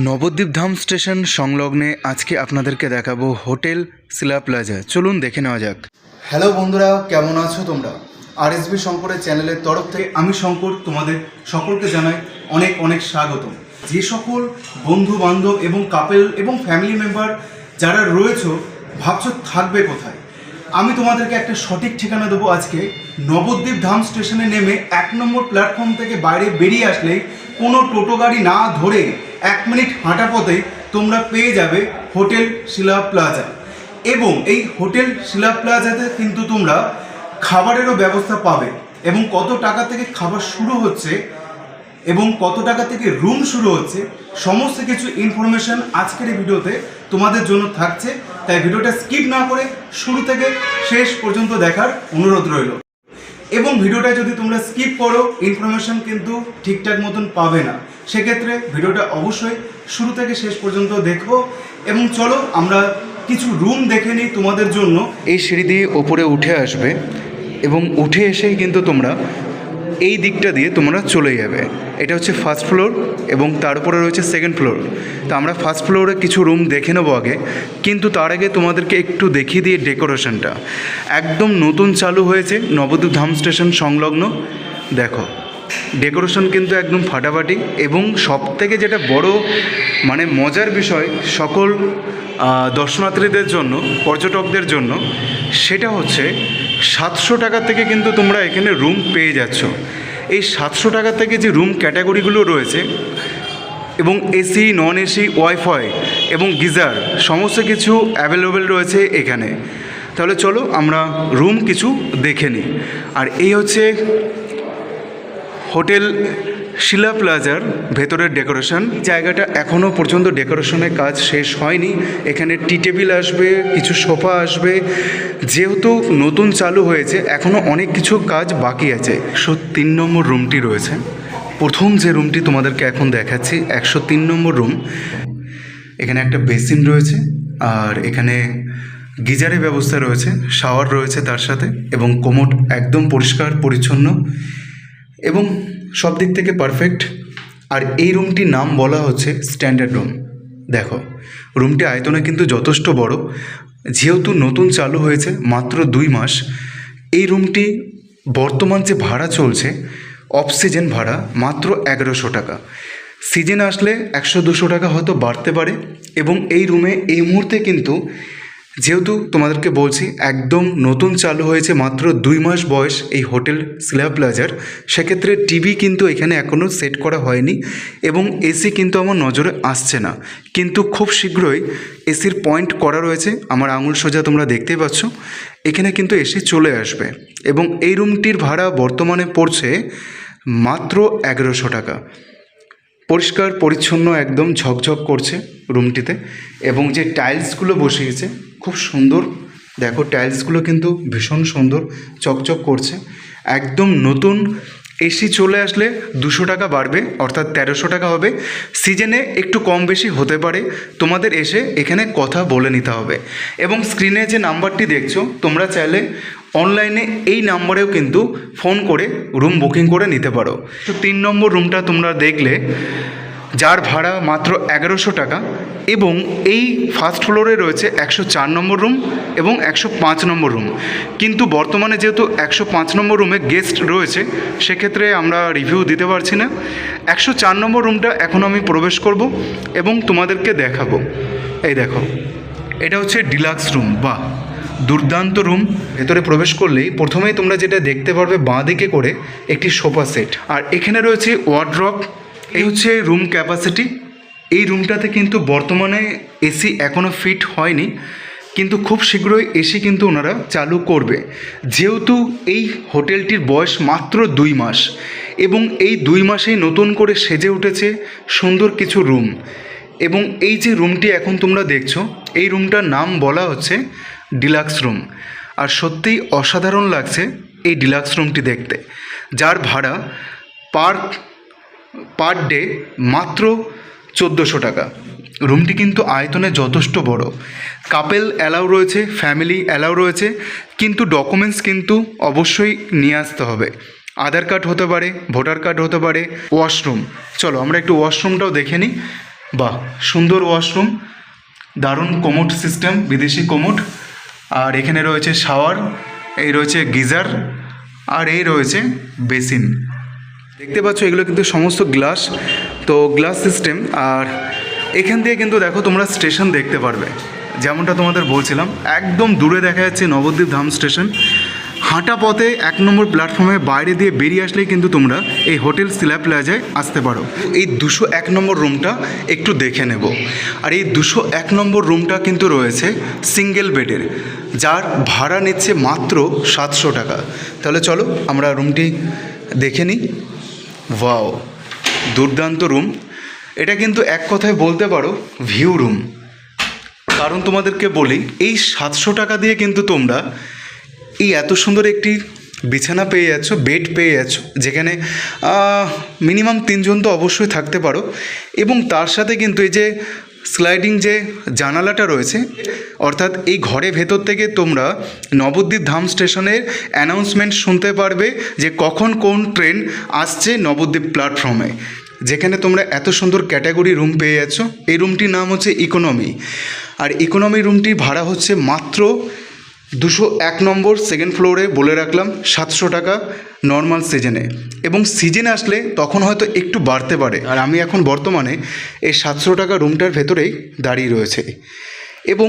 নবদ্বীপ ধাম station সংলগ্নে আজকে আপনাদেরকে দেখাবো হোটেল শিলা প্লাজা। চলুন দেখে নেওয়া যাক। হ্যালো বন্ধুরা, কেমন আছো তোমরা? আরএসবি শঙ্করের চ্যানেলের তরফ থেকে আমি শঙ্কর তোমাদের সকলকে জানাই অনেক অনেক স্বাগত। যে সকল বন্ধু বান্ধব এবং কাপেল এবং ফ্যামিলি মেম্বার যারা রয়েছে ভাবছো থাকবে কোথায়, আমি তোমাদেরকে একটা সঠিক ঠিকানা দেবো। আজকে নবদ্বীপ ধাম স্টেশনে নেমে 1 নম্বর প্ল্যাটফর্ম থেকে বাইরে বেরিয়ে আসলেই কোনো টোটো গাড়ি না ধরে 1 মিনিট হাঁটা পথে তোমরা পেয়ে যাবে হোটেল শিলা প্লাজা। এবং এই হোটেল শিলা প্লাজাতে কিন্তু তোমরা খাবারেরও ব্যবস্থা পাবে এবং কত টাকা থেকে খাবার শুরু হচ্ছে এবং কত টাকা থেকে রুম শুরু হচ্ছে সমস্ত কিছু ইনফরমেশন আজকের এই ভিডিওতে তোমাদের জন্য থাকছে। তাই ভিডিওটা স্কিপ না করে শুরু থেকে শেষ পর্যন্ত দেখার অনুরোধ রইল। এবং ভিডিওটা যদি তোমরা স্কিপ করো ইনফরমেশন কিন্তু ঠিকঠাক মতন পাবে না। সেক্ষেত্রে ভিডিওটা অবশ্যই শুরু থেকে শেষ পর্যন্ত দেখো এবং চলো আমরা কিছু রুম দেখে নিই তোমাদের জন্য। এই সিঁড়ি দিয়ে ওপরে উঠে আসবে এবং উঠে এসেই কিন্তু তোমরা এই দিকটা দিয়ে তোমরা চলে যাবে। এটা হচ্ছে ফার্স্ট ফ্লোর এবং তার উপরে রয়েছে সেকেন্ড ফ্লোর। তো আমরা ফার্স্ট ফ্লোরে কিছু রুম দেখে নেবো আগে, কিন্তু তার আগে তোমাদেরকে একটু দেখিয়ে দিয়ে ডেকোরেশনটা একদম নতুন চালু হয়েছে নবদ্বীপ ধাম স্টেশন সংলগ্ন। দেখো ডেকোরেশন কিন্তু একদম ফাটাফাটি এবং সবথেকে যেটা বড় মানে মজার বিষয় সকল দর্শনার্থীদের জন্য, পর্যটকদের জন্য, সেটা হচ্ছে 700 টাকা থেকে কিন্তু তোমরা এখানে রুম পেয়ে যাচ্ছ। এই 700 টাকা থেকে যে রুম ক্যাটাগরিগুলো রয়েছে এবং এসি, নন এসি, ওয়াইফাই এবং গিজার সমস্ত কিছু অ্যাভেলেবেল রয়েছে এখানে। তাহলে চলো আমরা রুম কিছু দেখে নিই। আর এই হচ্ছে হোটেল শিলা প্লাজার ভেতরের ডেকোরেশন। জায়গাটা এখনও পর্যন্ত ডেকোরেশনের কাজ শেষ হয়নি। এখানে টি টেবিল আসবে, কিছু সোফা আসবে। যেহেতু নতুন চালু হয়েছে এখনও অনেক কিছু কাজ বাকি আছে। 103 নম্বর রুমটি রয়েছে। প্রথম যে রুমটি তোমাদেরকে এখন দেখাচ্ছি 103 নম্বর রুম। এখানে একটা বেসিন রয়েছে আর এখানে গিজারের ব্যবস্থা রয়েছে, শাওয়ার রয়েছে তার সাথে এবং কোমোড একদম পরিষ্কার পরিচ্ছন্ন এবং সব দিক থেকে পারফেক্ট। আর এই রুমটির নাম বলা হচ্ছে স্ট্যান্ডার্ড রুম। দেখো রুমটি আয়তনে কিন্তু যথেষ্ট বড়। যেহেতু নতুন চালু হয়েছে মাত্র 2 মাস, এই রুমটি বর্তমান যে ভাড়া চলছে অফ সিজন ভাড়া মাত্র 1100 টাকা। সিজন আসলে 100-200 টাকা হয়তো বাড়তে পারে। এবং এই রুমে এই মুহূর্তে কিন্তু যেহেতু তোমাদেরকে বলছি একদম নতুন চালু হয়েছে, মাত্র 2 মাস বয়স এই হোটেল শিলা প্লাজার, সেক্ষেত্রে টিভি কিন্তু এখানে এখনও সেট করা হয়নি এবং এসি কিন্তু আমার নজরে আসছে না। কিন্তু খুব শীঘ্রই এসির পয়েন্ট করা রয়েছে, আমার আঙুল সোজা তোমরা দেখতেই পাচ্ছ। এখানে কিন্তু এসি চলে আসবে এবং এই রুমটির ভাড়া বর্তমানে পড়ছে মাত্র 1100 টাকা। পরিষ্কার পরিচ্ছন্ন একদম ঝকঝক করছে রুমটিতে এবং যে টাইলসগুলো বসিয়েছে খুব সুন্দর। দেখো টাইলসগুলো কিন্তু ভীষণ সুন্দর, চকচক করছে, একদম নতুন। এসি চলে আসলে 200 টাকা বাড়বে, অর্থাৎ 1300 টাকা হবে। সিজনে একটু কম বেশি হতে পারে, তোমাদের এসে এখানে কথা বলে নিতে হবে। এবং স্ক্রিনে যে নাম্বারটি দেখছো তোমরা চাইলে অনলাইনে এই নাম্বারেও কিন্তু ফোন করে রুম বুকিং করে নিতে পারো। তো 3 নম্বর রুমটা তোমরা দেখলে, যার ভাড়া মাত্র 1100 টাকা এবং এই ফার্স্ট ফ্লোরে রয়েছে 104 নম্বর রুম এবং 105 নম্বর রুম। কিন্তু বর্তমানে যেহেতু 105 নম্বর রুমে গেস্ট রয়েছে সেক্ষেত্রে আমরা রিভিউ দিতে পারছি না। 104 নম্বর রুমটা এখন আমি প্রবেশ করব এবং তোমাদেরকে দেখাবো। এই দেখো এটা হচ্ছে ডিলাক্স রুম। বাহ, দুর্দান্ত রুম। ভেতরে প্রবেশ করলেই প্রথমেই তোমরা যেটা দেখতে পারবে বাঁ দিকে করে একটি সোফা সেট, আর এখানে রয়েছে ওয়ার্ড্রপ। এই হচ্ছে রুম ক্যাপাসিটি। এই রুমটাতে কিন্তু বর্তমানে এসি এখনও ফিট হয়নি, কিন্তু খুব শীঘ্রই এসি কিন্তু ওনারা চালু করবে। যেহেতু এই হোটেলটির বয়স মাত্র 2 মাস এবং এই 2 মাসেই নতুন করে সেজে উঠেছে সুন্দর কিছু রুম। এবং এই যে রুমটি এখন তোমরা দেখছো এই রুমটার নাম বলা হচ্ছে ডিলাক্স রুম। আর সত্যিই অসাধারণ লাগছে এই ডিলাক্স রুমটি দেখতে, যার ভাড়া পার ডে মাত্র 1400 টাকা। রুমটি কিন্তু আয়তনে যথেষ্ট বড়। কাপেল অ্যালাউ রয়েছে, ফ্যামিলি অ্যালাউ রয়েছে, কিন্তু ডকুমেন্টস কিন্তু অবশ্যই নিয়ে আসতে হবে। আধার কার্ড হতে পারে, ভোটার কার্ড হতে পারে। ওয়াশরুম, চলো আমরা একটু ওয়াশরুমটাও দেখে নিই। বাহ, সুন্দর ওয়াশরুম, দারুণ কোমোড সিস্টেম, বিদেশি কোমোড। আর এখানে রয়েছে শাওয়ার, এই রয়েছে গিজার, আর এই রয়েছে বেসিন। দেখতে পাচ্ছ এগুলো কিন্তু সমস্ত গ্লাস, তো গ্লাস সিস্টেম। আর এখান দিয়ে কিন্তু দেখো তোমরা স্টেশন দেখতে পারবে, যেমনটা তোমাদের বলছিলাম একদম দূরে দেখা যাচ্ছে নবদ্বীপ ধাম স্টেশন। হাঁটা পথে 1 নম্বর প্ল্যাটফর্মে বাইরে দিয়ে বেরিয়ে আসলেই কিন্তু তোমরা এই হোটেল শিলা প্লাজায় আসতে পারো। এই 201 নম্বর রুমটা একটু দেখে নেব। আর এই 201 নম্বর রুমটা কিন্তু রয়েছে সিঙ্গেল বেডের, যার ভাড়া নিচ্ছে মাত্র 700 টাকা। তাহলে চলো আমরা রুমটি দেখে নিই। ওয়াও, দুর্দান্ত রুম। এটা কিন্তু এক কথায় বলতে পারো ভিউ রুম। কারণ তোমাদেরকে বলি, এই 700 টাকা দিয়ে কিন্তু তোমরা এই এত সুন্দর একটি বিছানা পেয়ে যাচ্ছ, বেড পেয়ে যাচ্ছ, যেখানে মিনিমাম 3 জন তো অবশ্যই থাকতে পারো। এবং তার সাথে কিন্তু এই যে স্লাইডিং যে জানালাটা রয়েছে, অর্থাৎ এই ঘরে ভেতর থেকে তোমরা নবদ্বীপ ধাম স্টেশনের অ্যানাউন্সমেন্ট শুনতে পারবে যে কখন কোন ট্রেন আসছে নবদ্বীপ প্ল্যাটফর্মে। যেখানে তোমরা এত সুন্দর ক্যাটাগরি রুম পেয়ে যাচ্ছ। এই রুমটির নাম হচ্ছে ইকোনমি। আর ইকোনমি রুমটির ভাড়া হচ্ছে মাত্র 201 নম্বর সেকেন্ড ফ্লোরে, বলে রাখলাম 700 টাকা নর্মাল সিজনে। এবং সিজনে আসলে তখন হয়তো একটু বাড়তে পারে। আর আমি এখন বর্তমানে এই 700 টাকা রুমটার ভেতরেই দাঁড়িয়ে রয়েছে। এবং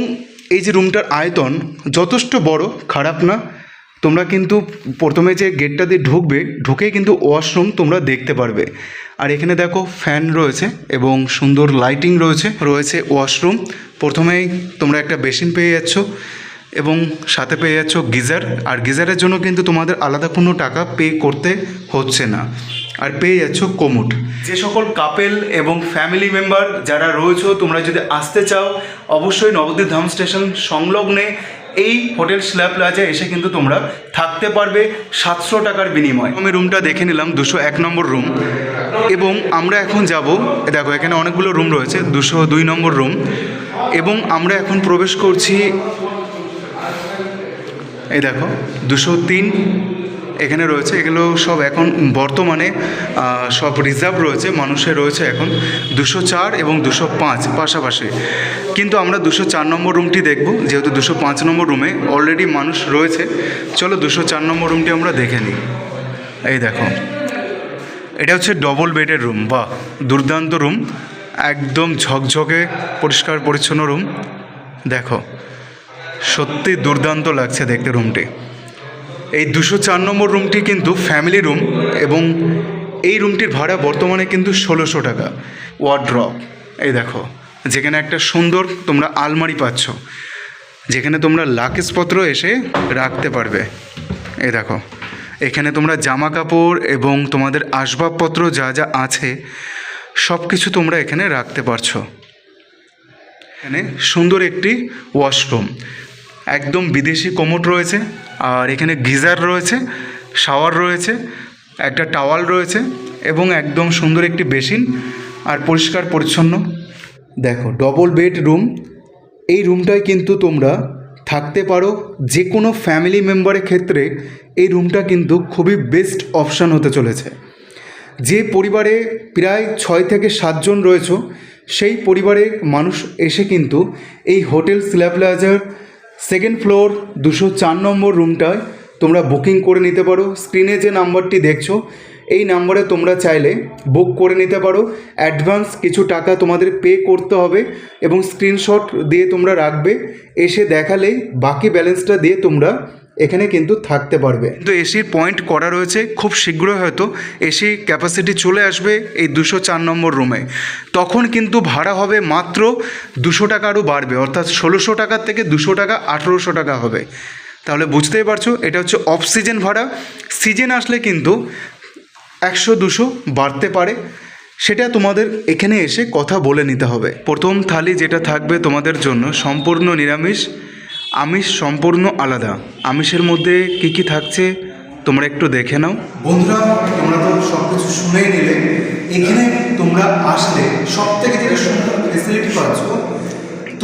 এই যে রুমটার আয়তন যথেষ্ট বড়, খারাপ না। তোমরা কিন্তু প্রথমে যে গেটটা দিয়ে ঢুকবে, ঢুকেই কিন্তু ওয়াশরুম তোমরা দেখতে পারবে। আর এখানে দেখো ফ্যান রয়েছে এবং সুন্দর লাইটিং রয়েছে ওয়াশরুম। প্রথমেই তোমরা একটা বেসিন পেয়ে যাচ্ছ এবং সাথে পেয়ে যাচ্ছ গিজার। আর গিজারের জন্য কিন্তু তোমাদের আলাদা কোনো টাকা পে করতে হচ্ছে না। আর পেয়ে যাচ্ছ কোমোড। যে সকল কাপেল এবং ফ্যামিলি মেম্বার যারা রয়েছো, তোমরা যদি আসতে চাও অবশ্যই নবদ্বীপ ধাম স্টেশন সংলগ্নে এই হোটেল শিলা প্লাজায় এসে কিন্তু তোমরা থাকতে পারবে 700 টাকার বিনিময়ে। আমি রুমটা দেখে নিলাম, 201 নম্বর রুম। এবং আমরা এখন যাব, দেখো এখানে অনেকগুলো রুম রয়েছে, 202 নম্বর রুম। এবং আমরা এখন প্রবেশ করছি, এই দেখো 203 এখানে রয়েছে। এগুলো সব এখন বর্তমানে সব রিজার্ভ রয়েছে, মানুষের রয়েছে এখন 204 এবং 205 পাশাপাশি। কিন্তু আমরা 204 নম্বর রুমটি দেখব, যেহেতু 205 নম্বর রুমে অলরেডি মানুষ রয়েছে। চলো 204 নম্বর রুমটি আমরা দেখে নিই। এই দেখো, এটা হচ্ছে ডবল বেডের রুম। বাহ, দুর্দান্ত রুম, একদম ঝকঝকে পরিষ্কার পরিচ্ছন্ন রুম। দেখো সত্যি দুর্দান্ত লাগছে দেখতে রুমটি। এই 204 নম্বর রুমটি কিন্তু ফ্যামিলি রুম এবং এই রুমটির ভাড়া বর্তমানে কিন্তু 1600 টাকা। ওয়ার্ড্রপ, এই দেখো, যেখানে একটা সুন্দর তোমরা আলমারি পাচ্ছ, যেখানে তোমরা লাকেজপত্র এসে রাখতে পারবে। এই দেখো, এখানে তোমরা জামা কাপড় এবং তোমাদের আসবাবপত্র যা যা আছে সব কিছু তোমরা এখানে রাখতে পারছো। এখানে সুন্দর একটি ওয়াশরুম, একদম বিদেশি কোমোড রয়েছে। আর এখানে গিজার রয়েছে, শাওয়ার রয়েছে, একটা টাওয়াল রয়েছে এবং একদম সুন্দর একটি বেসিন আর পরিষ্কার পরিচ্ছন্ন। দেখো ডবল বেড রুম। এই রুমটায় কিন্তু তোমরা থাকতে পারো। যে কোনো ফ্যামিলি মেম্বারের ক্ষেত্রে এই রুমটা কিন্তু খুবই বেস্ট অপশান হতে চলেছে। যে পরিবারে প্রায় 6 থেকে 7 জন রয়েছে, সেই পরিবারের মানুষ এসে কিন্তু এই হোটেল শিলা প্লাজার সেকেন্ড ফ্লোর 204 নম্বর রুমটায় তোমরা বুকিং করে নিতে পারো। স্ক্রিনে যে নাম্বারটি দেখছো, এই নাম্বারে তোমরা চাইলে বুক করে নিতে পারো। অ্যাডভান্স কিছু টাকা তোমাদের পে করতে হবে এবং স্ক্রিনশট দিয়ে তোমরা রাখবে। এসে দেখালেই বাকি ব্যালেন্সটা দিয়ে তোমরা এখানে কিন্তু থাকতে পারবে। কিন্তু এসির পয়েন্ট করা রয়েছে, খুব শীঘ্রই হয়তো এসি ক্যাপাসিটি চলে আসবে এই 204 নম্বর রুমে। তখন কিন্তু ভাড়া হবে মাত্র 200 টাকা, আরও বাড়বে, অর্থাৎ 1600 টাকার থেকে 200 টাকা 1800 টাকা হবে। তাহলে বুঝতেই পারছো, এটা হচ্ছে অফ সিজন ভাড়া। সিজন আসলে কিন্তু 100-200 বাড়তে পারে, সেটা তোমাদের এখানে এসে কথা বলে নিতে হবে। প্রথম থালি যেটা থাকবে তোমাদের জন্য সম্পূর্ণ নিরামিষ, আমিষ সম্পূর্ণ আলাদা। আমিষের মধ্যে কি কি থাকছে তোমরা একটু দেখে নাও। বন্ধুরা, তোমরা তো সব কিছু শুনেই নিলে। এখানে তোমরা আসলে সব থেকে যেটা সুন্দর ফেসিলিটি পাচ্ছ,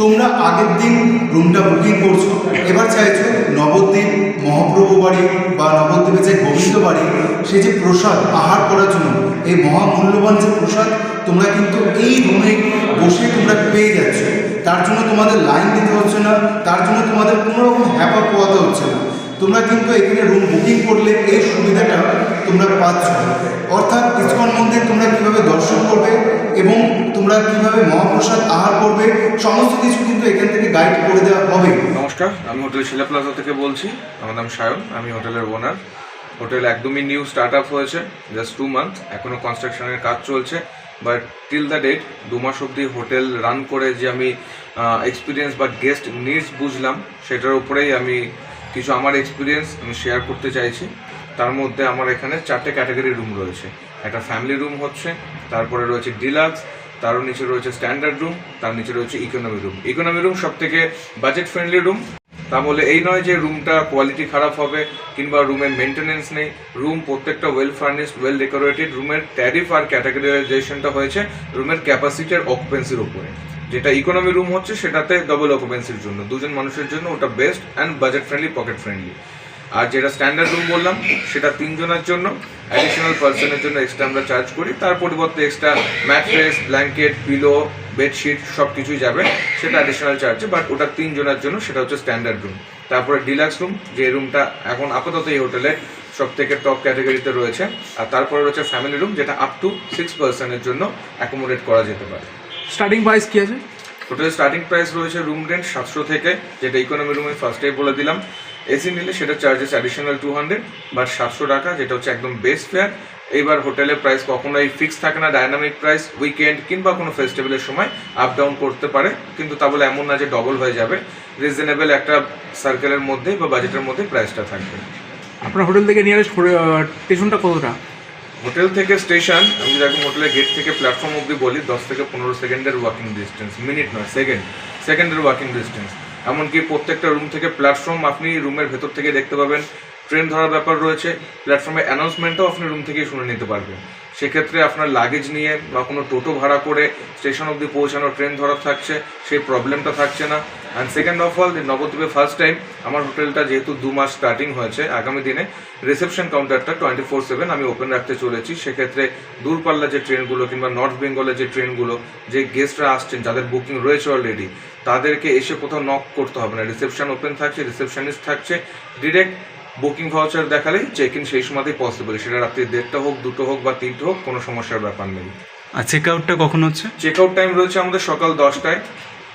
তোমরা আগের দিন রুমটা বুকিং করছো, এবার চাইছো নবদ্বীপ মহাপ্রভু বাড়ি বা নবদ্বীপের যে গোবিন্দ বাড়ি, সেই যে প্রসাদ আহার করার জন্য এই মহামূল্যবান যে প্রসাদ তোমরা কিন্তু এই রুমে বসে তোমরা পেয়ে যাচ্ছ। তার জন্য তোমাদের লাইন দিতে হচ্ছে না, তার জন্য তোমাদের কোনো রকম হ্যাপা পোয়াতে হচ্ছে না। তোমরা কিন্তু এখানে রুম বুকিং করলে এই সুবিধাটা তোমরা পাচ্ছ। অর্থাৎ ইসকন মন্দির তোমরা কীভাবে দর্শন করবে এবং তোমরা কীভাবে মহাপ্রসাদ আহার করবে সমস্ত কিছু কিন্তু এখান থেকে গাইড করে দেওয়া হবে। নমস্কার, আমি হোটেল শিলা প্লাজা থেকে বলছি। আমার নাম সায়ন, আমি হোটেলের ওনার। হোটেল একদমই নিউ স্টার্ট আপ হয়েছে, জাস্ট 2 মান্থ, এখনও কনস্ট্রাকশনের কাজ চলছে। বাট টিল দ্য ডেট 2 মাস অবধি হোটেল রান করে যে আমি এক্সপিরিয়েন্স বা গেস্ট নিডস বুঝলাম, সেটার উপরেই আমি কিছু আমার এক্সপিরিয়েন্স আমি শেয়ার করতে চাইছি। তার মধ্যে আমার এখানে 4টে ক্যাটাগরি রুম রয়েছে। একটা ফ্যামিলি রুম হচ্ছে, তারপরে রয়েছে ডিলাক্স, তারও নিচে রয়েছে স্ট্যান্ডার্ড রুম, তার নিচে রয়েছে ইকোনমি রুম। ইকোনমি রুম সব থেকে বাজেট ফ্রেন্ডলি রুম। তা বলে এই নয় যে রুমটা কোয়ালিটি খারাপ হবে কিংবা রুমের মেনটেনেন্স নেই। রুম প্রত্যেকটা ওয়েল ফার্নিশড, ওয়েল ডেকোরেটেড। রুমের ট্যারিফ আর ক্যাটাগরাইজেশনটা হয়েছে রুমের ক্যাপাসিটি আর অকুপেন্সির উপরে। যেটা ইকোনমি রুম হচ্ছে সেটাতে ডবল অকুপেন্সির জন্য, 2 জন মানুষের জন্য ওটা best and budget friendly, pocket friendly. আর যেটা স্ট্যান্ডার্ড রুম বললাম সেটা 3 জনের জন্য, অ্যাডিশনাল পার্সনের জন্য এক্সট্রা আমরা চার্জ করি। তার পরিবর্তে extra mattress, blanket, pillow, bedsheet সব কিছুই যাবে, সেটা অ্যাডিশনাল চার্জে। বাট ওটা 3 জনের জন্য, সেটা হচ্ছে স্ট্যান্ডার্ড রুম। তারপরে ডিলাক্স রুম, যে রুমটা এখন আপাতত এই হোটেলে সব থেকে টপ ক্যাটাগরিতে রয়েছে। আর তারপরে রয়েছে ফ্যামিলি রুম, যেটা আপ টু 6 পার্সনের জন্য অ্যাকোমোডেট করা যেতে পারে। স্টার্টিং প্রাইস কী আছে? হোটেলের স্টার্টিং প্রাইস রয়েছে রুম রেন্ট 700 থেকে, যেটা ইকোনমি রুমে ফার্স্টেই বলে দিলাম। এসি নিলে সেটা চার্জেস অ্যাডিশনাল 200, বাট 700 টাকা, যেটা হচ্ছে একদম বেস্ট ফেয়ার। এইবার হোটেলের প্রাইস কখনোই ফিক্স থাকে না, ডায়নামিক প্রাইস। উইকেন্ড কিংবা কোনো ফেস্টিভ্যালের সময় আপ ডাউন করতে পারে, কিন্তু তা বলে এমন না যে ডবল হয়ে যাবে। রিজনেবল একটা সার্কেলের মধ্যে বা বাজেটের মধ্যে প্রাইসটা থাকবে। আপনার হোটেল থেকে নিয়ারেস্ট স্টেশনটা কতটা? হোটেল থেকে স্টেশন, আমি যদি এখন হোটেলের গেট থেকে প্ল্যাটফর্ম অবধি বলি, 10 থেকে 15 সেকেন্ডের ওয়াকিং ডিস্টেন্স, মিনিট নয়, সেকেন্ডের ওয়াকিং ডিস্টেন্স। এমনকি প্রত্যেকটা রুম থেকে প্ল্যাটফর্ম আপনি রুমের ভেতর থেকে দেখতে পাবেন। ট্রেন ধরার ব্যাপার রয়েছে, প্ল্যাটফর্মে অ্যানাউন্সমেন্টও আপনি রুম থেকেই শুনে নিতে পারবেন। সেক্ষেত্রে আপনার লাগেজ নিয়ে বা কোনো টোটো ভাড়া করে স্টেশন অবধি পৌঁছানো, ট্রেন ধরার থাকছে, সেই প্রবলেমটা থাকছে না। অ্যান্ড সেকেন্ড অফ অল, নবদ্বীপে ফার্স্ট টাইম আমার হোটেলটা যেহেতু 2 মাস স্টার্টিং হয়েছে, আগামী দিনে রিসেপশন কাউন্টারটা 24/7 আমি ওপেন রাখতে চলেছি। সেক্ষেত্রে দূরপাল্লা যে ট্রেনগুলো কিংবা নর্থ বেঙ্গলের যে ট্রেনগুলো, যে গেস্টরা আসছেন যাদের বুকিং রয়েছে অলরেডি, তাদেরকে এসে কোথাও নক করতে হবে না। রিসেপশন ওপেন থাকছে, রিসেপশনিস্ট থাকছে, ডিরেক্ট বুকিং ভাউচার দেখালেই চেক ইন সেই সময়তেই পসিবল। সেটা রাত্রি 1:30 হোক, 2টো হোক বা 3টে হোক, কোনো সমস্যার ব্যাপার নেই। আর চেক আউটটা কখন হচ্ছে? চেক আউট টাইম রয়েছে আমাদের সকাল 10টায়,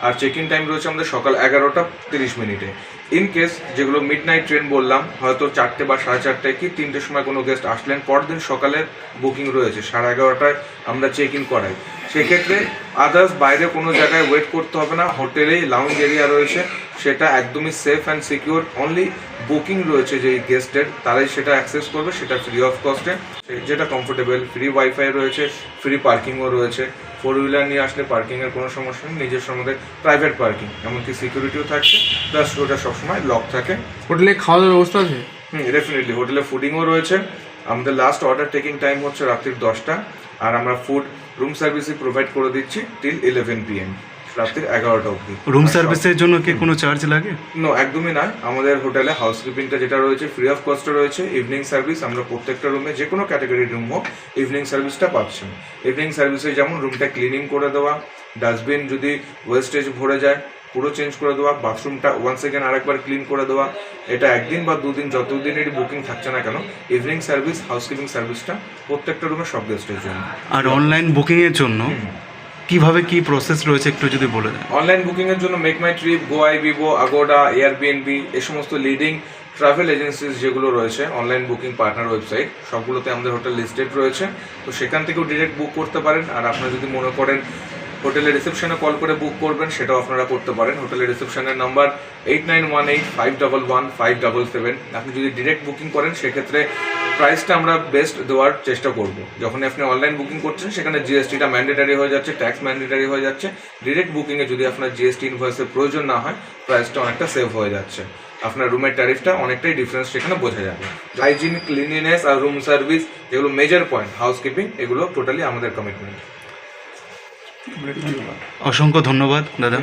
আর চেক ইন টাইম রয়েছে আমাদের সকাল 11:30। ইন কেস যেগুলো মিড নাইট ট্রেন বললাম, হয়তো 4টে বা 4:30 কি 3টের সময় কোনো গেস্ট আসলেন, পরদিন সকালে বুকিং রয়েছে 11:30টায় আমরা চেক ইন করাই। সেক্ষেত্রে আদার্স বাইরে কোনো জায়গায় ওয়েট করতে হবে না। হোটেলেই লাউঞ্জ এরিয়া রয়েছে, সেটা একদমই safe and secure. Only booking রয়েছে যেই গেস্টের, তারাই সেটা অ্যাক্সেস করবে, সেটা ফ্রি অফ কস্টে, যেটা কমফোর্টেবল। ফ্রি ওয়াইফাই রয়েছে, ফ্রি পার্কিংও রয়েছে। 4 হুইলার নিয়ে আসলে পার্কিংয়ের কোনো সমস্যা নেই, নিজস্ব আমাদের প্রাইভেট পার্কিং, এমনকি সিকিউরিটিও থাকছে, প্লাস ওটা সবসময় লক থাকে। হোটেলে খাওয়া দাওয়ার ব্যবস্থা আছে? ডেফিনেটলি হোটেলে ফুডিংও রয়েছে। আমাদের লাস্ট অর্ডার টেকিং টাইম হচ্ছে রাত্রির 10টা, আর আমরা ফুড রুম সার্ভিসই প্রোভাইড করে দিচ্ছি টিল 11 PM, রাত্রির 11টা অবধি। রুম সার্ভিসের জন্য কি কোনো চার্জ লাগে? নো, একদমই না। আমাদের হোটেলে হাউসকিপিংটা যেটা রয়েছে ফ্রি অফ কস্টে রয়েছে। ইভিনিং সার্ভিস আমরা প্রত্যেকটা রুমে, যে কোনো ক্যাটাগরির রুম হোক, ইভিনিং সার্ভিসটা পাচ্ছেন। ইভিনিং সার্ভিসে যেমন রুমটা ক্লিনিং করে দেওয়া, ডাস্টবিন যদি ওয়েস্টেজ ভরে যায় পুরো চেঞ্জ করে দেওয়া, বাথরুমটা ওয়ান্স এগেন আরেকবার ক্লিন করে দেওয়া। এটা 1 দিন বা 2 দিন যতদিনেরই বুকিং থাকছে না কেন, ইভিনিং সার্ভিস, হাউসকিপিং সার্ভিসটা প্রত্যেকটা রুমে সব গেস্টের জন্য। আর অনলাইন বুকিংয়ের জন্য কিভাবে কি প্রসেস রয়েছে একটু যদি বলে দেন। অনলাইন বুকিংয়ের জন্য মেক মাই ট্রিপ, গোআইবিবো, আগোডা, এয়ারবিএনবি, এই সমস্ত লিডিং ট্রাভেল এজেন্সিস যেগুলো রয়েছে, অনলাইন বুকিং পার্টনার ওয়েবসাইট, সবগুলোতে আমাদের হোটেল লিস্টেড রয়েছে। তো সেখান থেকেও ডিরেক্ট বুক করতে পারেন। আর আপনারা যদি মনে করেন হোটেলের রিসেপশনে কল করে বুক করবেন, সেটাও আপনারা করতে পারেন। হোটেলের রিসেপশনের নাম্বার 8918511577। আপনি যদি ডিরেক্ট বুকিং করেন সেক্ষেত্রে প্রাইসটা আমরা বেস্ট দেওয়ার চেষ্টা করব। যখন আপনি অনলাইন বুকিং করছেন সেখানে জিএসটিটা ম্যান্ডেটারি হয়ে যাচ্ছে, ট্যাক্স ম্যান্ডেটারি হয়ে যাচ্ছে। ডিরেক্ট বুকিংয়ে যদি আপনার জিএসটি ইনভয়েসের প্রয়োজন না হয়, প্রাইসটা অনেকটা সেভ হয়ে যাচ্ছে। আপনার রুমের ট্যারিফটা অনেকটাই ডিফারেন্স সেখানে বোঝা যাবে। হাইজিন, ক্লিনলিনেস আর রুম সার্ভিস যেগুলো মেজর পয়েন্ট, হাউসকিপিং, এগুলো টোটালি আমাদের কমিটমেন্ট। অসংখ্য ধন্যবাদ দাদা।